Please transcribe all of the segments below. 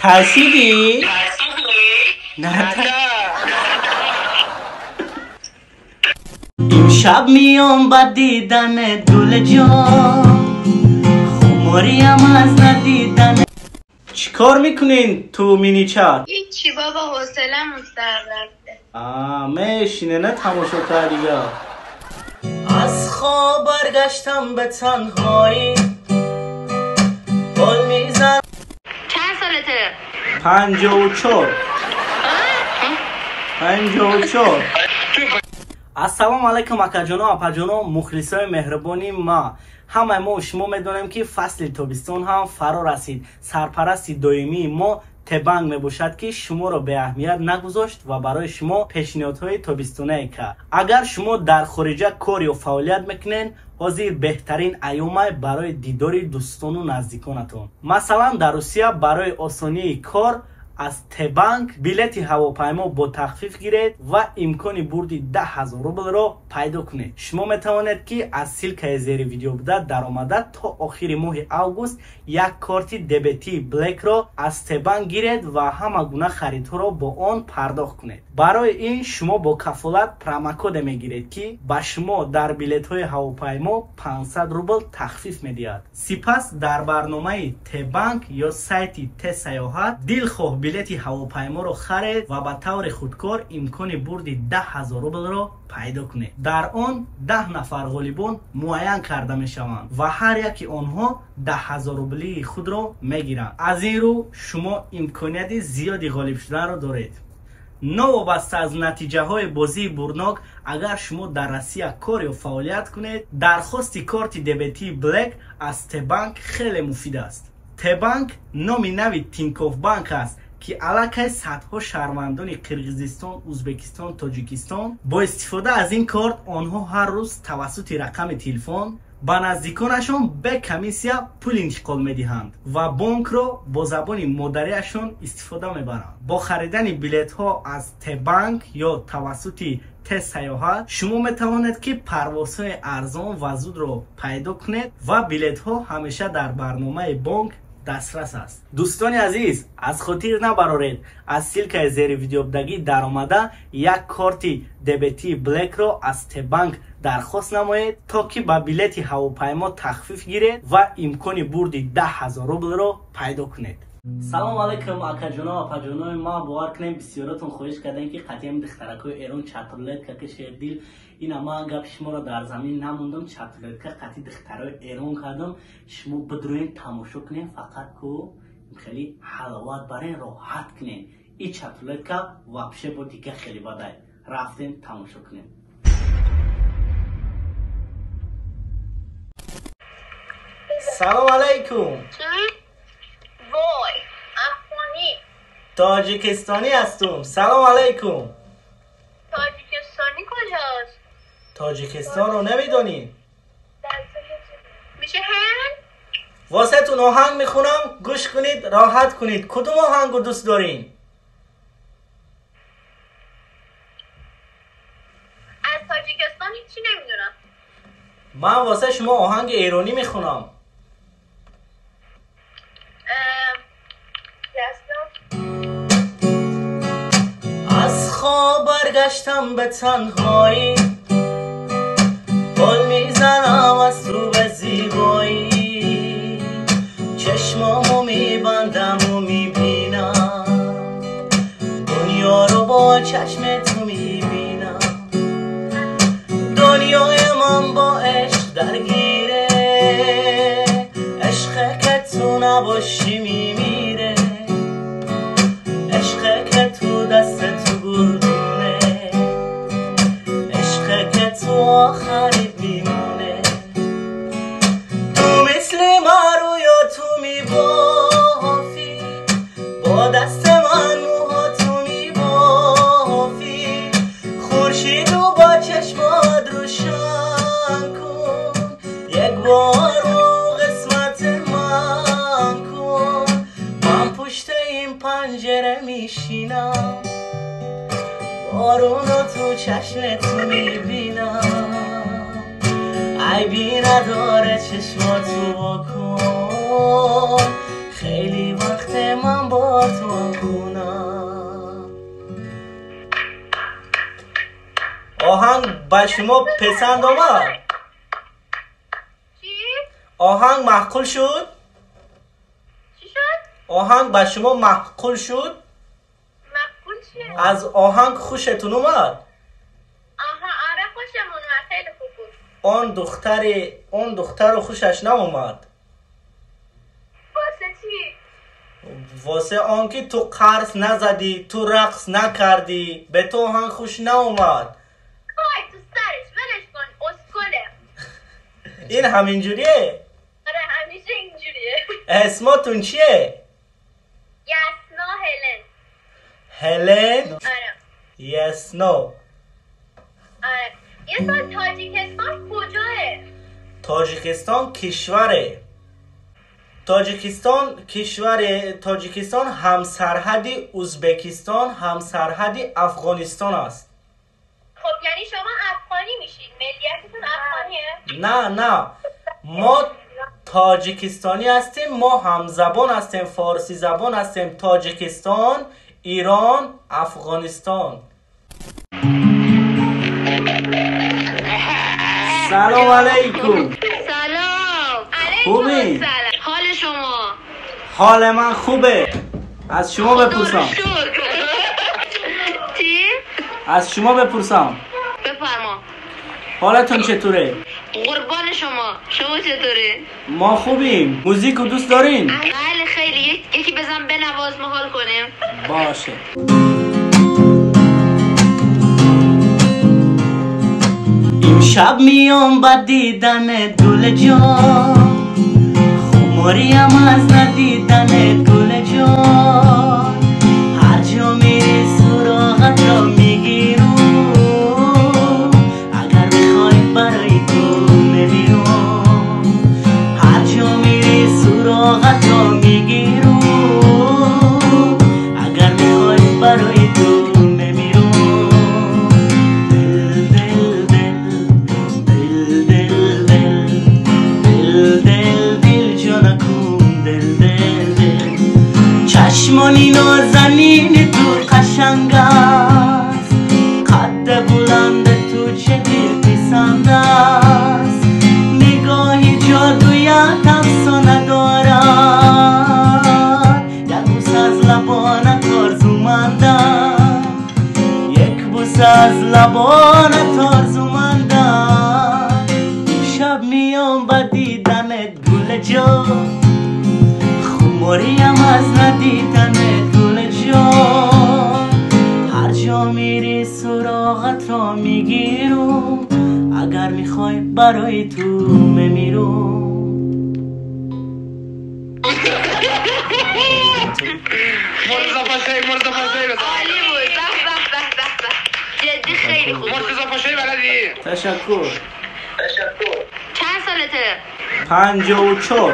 ترسیدی؟ نه امشب میام با دیدن دل جان، خماریم از ندیدن. چیکار میکنین تو مینی چت؟ هیچی بابا، حوصله‌مون سر رفته. میشینه نه تماشا کردی یا؟ از خواب برگشتم به تنهایی، گل میزن. چند سالته؟ 54. السلام علیکم اکاجانا اپاجانا، مخلصای مهربانی ما. همه ما شما میدونیم که فصل تابستون هم فرا رسید. سرپرست دائمی ما تبنگ میباشد که شما را به اهمیت نگذاشت و برای شما پیشنهادهای تابستونه کرد. اگر شما در خارج کار یا فعالیت میکنین، حاضر بهترین ایام برای دیدار دوستان و نزدیکانتون. مثلا در روسیه برای آسانی کار از تبنگ بلیط هواپیما با تخفیف گیرید و امکان بردی 10,000 روبل را پیدا کنید. شما میتوانید که از سیلک زیر ویدیو بوده در آمده تا آخر ماه اوگوست یک کارت دبیتی بلک را از تبنگ گیرید و همه گونه خریدها را با آن پرداخت کنید. برای این شما با کفالت پروموکد میگیرید که به شما در بلیط های هواپیما 500 روبل تخفیف میدهد. سپس در برنامه تبنگ یا سایت ت سیاحت دلخواه بلیط هواپیما را خرید و به طور خودکار امکان برد 10,000 روبل را پیدا کنید. در آن 10 نفر غالبان معین کرده می شوند و هر یکی آنها 10,000 روبلی خود را می گیرند. از این رو شما امکانیت زیادی غالب شدن را دارید. نوابسته از نتیجه های بازی برناک، اگر شما در روسیه کار یا فعالیت کنید، درخواست کارت دبیتی بلک از تبنگ خیلی مفید است. تبنگ نام نوی تینکوف بانک است که علاقه صدها شهروندان قرقیزستان، ازبکستان، تاجیکستان با استفاده از این کارت آنها هر روز توسط رقم تلفن به نزدیکانشان به کمیسیه پول انتقال میدهند و بانک را با زبان مادریشان استفاده میبرند. با خریدن بلیط ها از تبنگ یا توسط ت سیاحت شما میتوانید که پروازهای ارزان و زود را پیدا کنید و بلیط ها همیشه در برنامه بانک دسترس است. دوستان عزیز، از خاطر نبرارید، از سیلک زیر ویدیو بدگی در آمده یک کارت دبیتی بلک را از تبنگ درخواست نمایید تا که با بلیط هواپیما تخفیف گیرید و امکان برد 10,000 روبل را پیدا کنید. سلام علیکم اکاجانا اپاجانا، ما باور کنیم بسیارتون خواهش کردن که قطعیم دخترکای ایران چطورلیت که شیر دیل این اما گپ شما را در زمین نموندم. چطورلیت که قطعی دخترای ایران کردم. شما بدروین تماشا کنین، فقط کو خیلی حلاوت برین راحت کنین. این چطورلیت که وابشه بودی که خیلی باده رفتین تماشا کنین. سلام علیکم. وای افغانی تاجیکستانی هستم. سلام علیکم. تاجیکستانی کجاست؟ تاجیکستان رو نمیدونی؟ میشه هند؟ واسه تون آهنگ میخونم، گوش کنید، راحت کنید. کدوم آهنگ رو دوست دارین؟ از تاجیکستان هیچی نمیدونم. من واسه شما آهنگ ایرانی میخونم. از خواب برگشتم به تنهایی، گل میزنم از رو به زیبایی، چشمامو میبندم و میبینم دنیا رو با چشم تو میبینم. دنیای من با عشق درگیره، عشق که تو نباشی میمیره، عشق که تو دست تو گلدونه، عشق که تو آخری میمونه. تو مثل من یا تو میبافی، با دست من موها تو میبافی، خورشید و با چشمات روشن کن، یک بار قسمت من کن. من پشت این پنجره میشینم، بارون رو تو چشم تو میبینم، عیبی نداره چشماتو بکن، خیلی وقت من با تو به شما پسند آمد؟ چی؟ آهنگ معقول شد؟ چی شد؟ آهنگ به شما معقول شد؟ معقول چیه؟ از آهنگ خوشتون اومد؟ آها آره خوشمون اومد خیلی خوب بود. اون دختر رو خوشش ناومد؟ واسه چی؟ واسه آنکه تو قرص نزدی، تو رقص نکردی، به تو آهنگ خوش ناومد. کای تو سرش ولش کن اسکله. این همینجوریه؟ آره همیشه اینجوریه. اسمتون چیه؟ یسنا هلن. هلن؟ آره یسنا. آره یه سال تاجیکستان کجاه؟ تاجیکستان کشوره. تاجیکستان هم سرحد ازبکستان، هم سرحد افغانستان است. خب یعنی شما افغانی میشید؟ ملیتتون افغانیه؟ نه ما تاجیکستانی هستیم، ما هم زبان هستیم، فارسی زبان هستیم. تاجیکستان، ایران، افغانستان. سلام علیکم. سلام خوبی؟ علیکم سلام. حال شما؟ حال من خوبه. از شما بپرسم. چی؟ از شما بپرسم. بفرما. حالتون چطوره؟ قربان شما چطوره؟ ما خوبیم. موزیک رو دوست دارین؟ بله خیلی. یکی بزن بنواز محال کنیم. باشه. امشب میام با دیدن گل جان، خماریم از ندیدن گل جان. هر جا میری سراغت را میگیرم، اگر بخوای برای تو میمیرم. هر جا میری سراغت را میگیرم، اگر بخوای برای تو چشمانی نازنین تو قشنگ است، قد بلند تو چه دلپسند است. نگاهی جادویت افسانه دارد، یک بوس از لبانت آرزومندم، یک بوس از لبانت آرزومندم. شب میام با دیدنت گل جان، خماریم از ندیدن گل جان. هر جا میری سراغت را میگیرم، اگر میخوای برای تو میمیرم. مرتضی پاشایی عالی بود. جدی خیلی خوب. مرتضی پاشایی بلدی؟ تشکر. چند سالته؟ 54.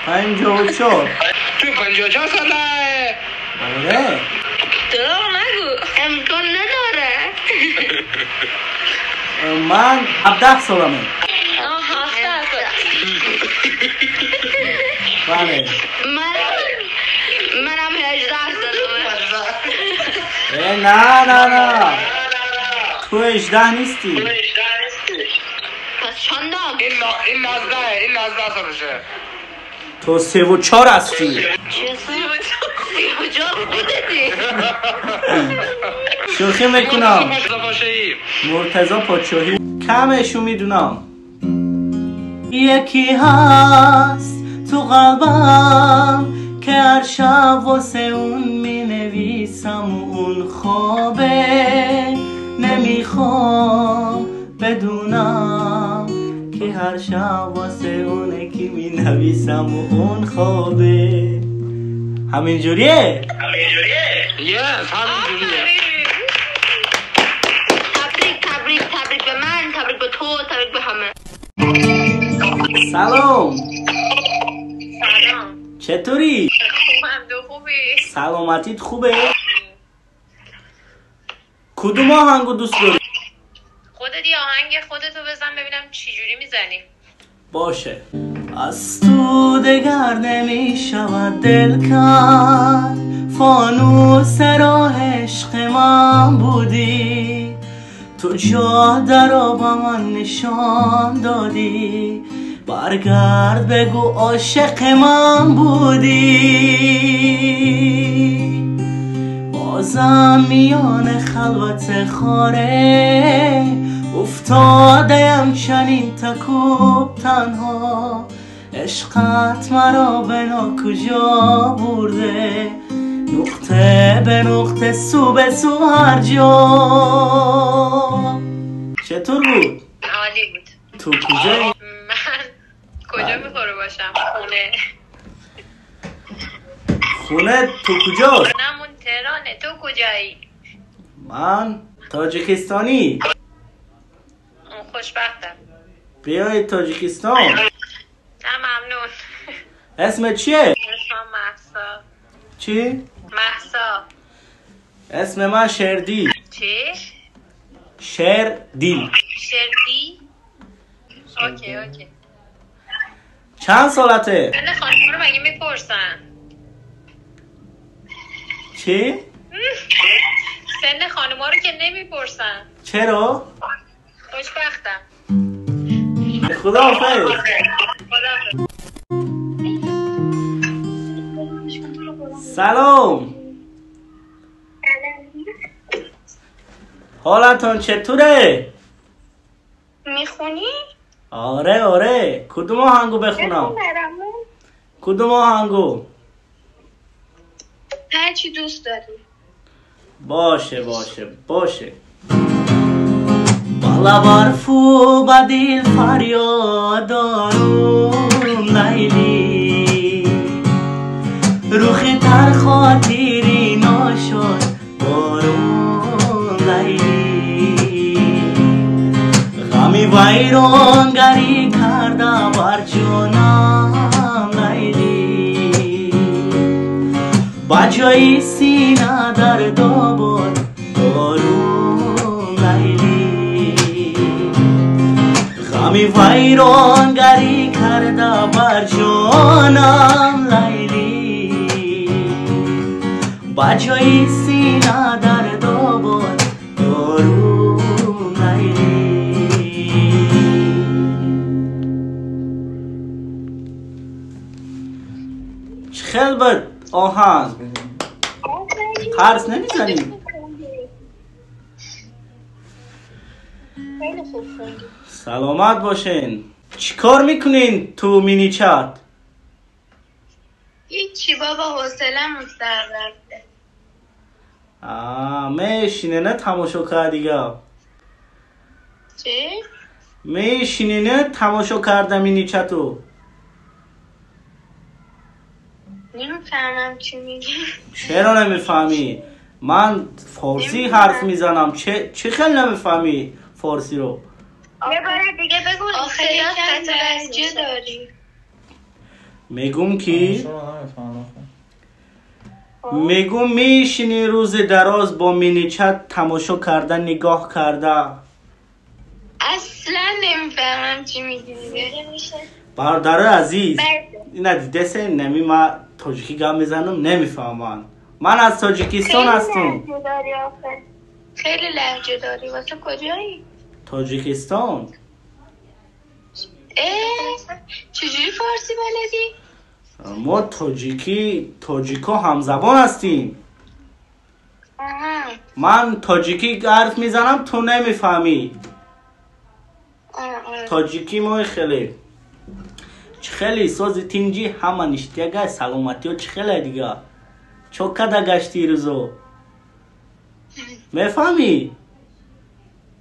54. تو 54 ساله؟ آره. دروغ نگو. امکان نداره. من 17 سالمه. 17 بله. منم 18 سالمه. نه تو 18 نیستی. پس چندم؟ این 19 سالشه. تو 34 هستی. چه 34 خودتی؟ شوخی میکنم. مرتضی پاشایی کمشو میدونم. یکی هست تو قلبم که هر شب واسه اون مینویسم، اون خوابه نمیخوام بدونم که هر شب واسه اونه که مینویسم و اون خوابه. همینجوریه؟ یس همینجوریه. تبریک به من، تبریک به تو، تبریک به همه. سلام. سلام. چطوری؟ خوبم. تو خوبی؟ سلامتیت خوبه؟ کدوم آهنگو دوست داری؟ خودت یه آهنگ خودتو بزن ببینم چی جوری میزنی. باشه. از تو دگر نمی شود دل کرد، فانوس راه عشق من بودی، تو جاده را با من نشان دادی، برگرد بگو عاشق من بودی. بازم میان خلوت خاره افتادم چنین تکوب تنها. عشقت مرا به ناکجا برده، نقطه به نقطه سو به سو هر جا. چطور بود؟ عالی بود. تو کجایی؟ من کجا میخوره باشم؟ خونه تو کجاست؟ نمون تهرانه. تو کجایی؟ من تاجیکستانی. خوشبختم. بیای تاجیکستان. نه ممنون. اسمت چیه؟ اسمم مهسا. چی؟ مهسا. اسم من شردی. چی؟ شردی. شردی؟ اوکی. چند سالته؟ من خانم رو مگه میپرسن؟ چی؟ سن خانوما رو که نمیپرسن. چرا؟ خوشبختم. خداحافظ. سلام. حالتون چطوره؟ میخونی؟ آره. کدوم آهنگو بخونم؟ کدوم آهنگو؟ هر چی دوست داری. باشه. بالا برفو بدیل فریاد دارم لیلی، روخی تر خاطری ناشد بارون لیلی. غمی ویرانگری کرده بر جانم لیلی، بجای سینه در دابار دارون لیلی. غمی ویرانگری کرده بر جانم لیلی، بجای سینه در دابار دارون لیلی. چه خیلی بود آهنگ. قرص نمیزنی؟ خیلی خوب خوندی. سلامت باشین. چی کار میکنین تو مینی چت؟ هیچی بابا، حوصله‌مون سر رفته. میشینه نه تماشا کرد دیگه. چی؟ میشینه نه تماشا کردم مینی چتو. نمیفهمم چی میگی. چرا نمیفهمی؟ من فارسی حرف میزنم. چه خیلی نمیفهمی فارسی رو؟ یه بار دیگه بگو. آخه یکم لهجه داری. میگم کی؟ میگم میشینی روز دراز با مینی چت تماشا کردن نگاه کرده. اصلا نمیفهمم چی میگی دیگه. برادر عزیز ندیده سه نمی ما تاجیکی گم بزنم نمیفهمم. من از تاجیکستان هستم. خیلی لهجه داری. واسه کجایی؟ تاجیکستان. چجوری فارسی بلدی؟ ما تاجیکا همزبان هستیم. من تاجیکی حرف میزنم تو نمیفهمی. تاجیکی ما خیلی سازی تینجی همه نشتیگه سلامتی و خیلی دیگه چوکه دا گشتی روزو میفهمی؟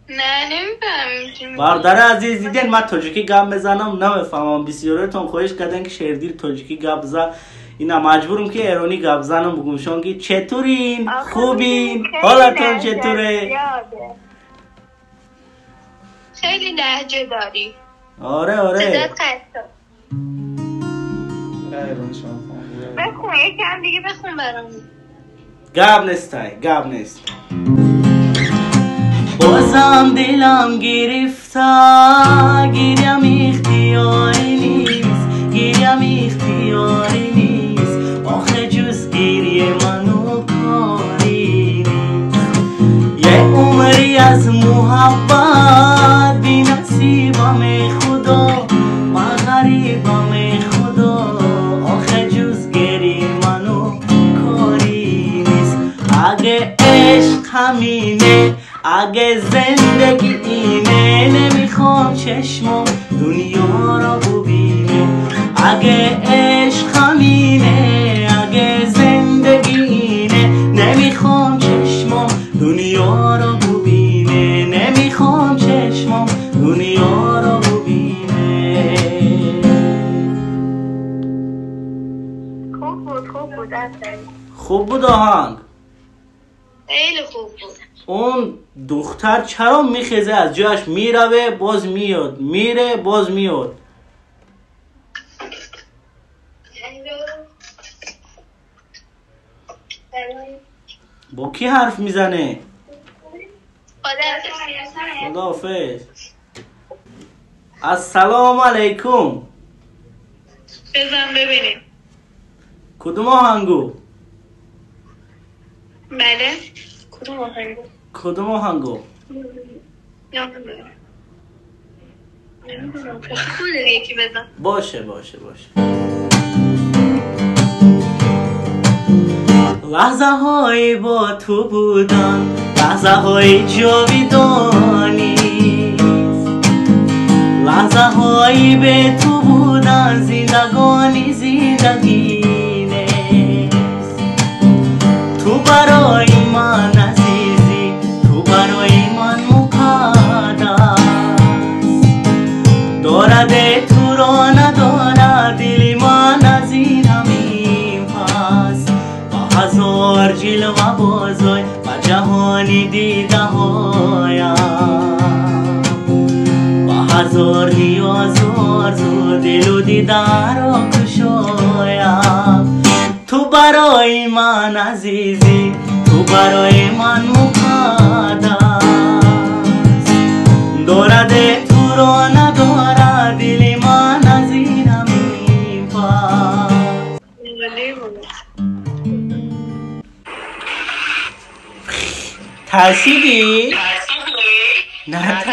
نه نمیفهمیم. برادر عزیز دیدین من تاجیکی گم بزنم نمیفهمم. بسیارتون خواهش کردن که شیردیل تاجیکی گپ بزن. اینا مجبورم که ایرانی گپ بزنم بگم شون که چطورین؟ خوبین؟ حالتون چطوره؟ خیلی لهجه داری. آره صدات قطع. بخون یکم دیگه بخون برامون. گپ نیست. بازم دلم گرفته گیرم اختیاری نیست آخه جز گیری منو کاری نیست. یه عمری بی از محبت بی نصیبم خدا من غریبم خدا آخه جز گری منو کاری نیست اگه عشق همینه اگه زندگی اینه نمیخوام چشمم دنیا را ببینه اگه عشق همینه اگه زندگی اینه نمیخوام چشمم دنیا را ببینه نمیخوام چشمم دنیا را ببینه خوب بود خوب بود آهنگ خیلی خوب بود اون دختر چرا میخیزه از جاش میروه باز میاد میره باز میاد با کی حرف میزنه؟ خداحافظ السلام علیکم بزن ببینیم کدوم آهنگو؟ بله کدوم آهنگو؟ کدوم آهنگو؟ یکی بزن باشه لحظه های با تو بودن لحظه های جاویدانی لحظه های به تو بودن زندگانی زندگی نیست تو برای من عزیزی تو برای من مقدس دارد تو را ندارد دل من از این همین پس با هزار جلوه بازای و جهانی دیده هایم با هزار نیاز و آرزو دل و دیده را کشایم تو برای من عزیزی تو برای من مقدس دارد تو را ندارد دل من از این همین پس ترسیدی؟ نه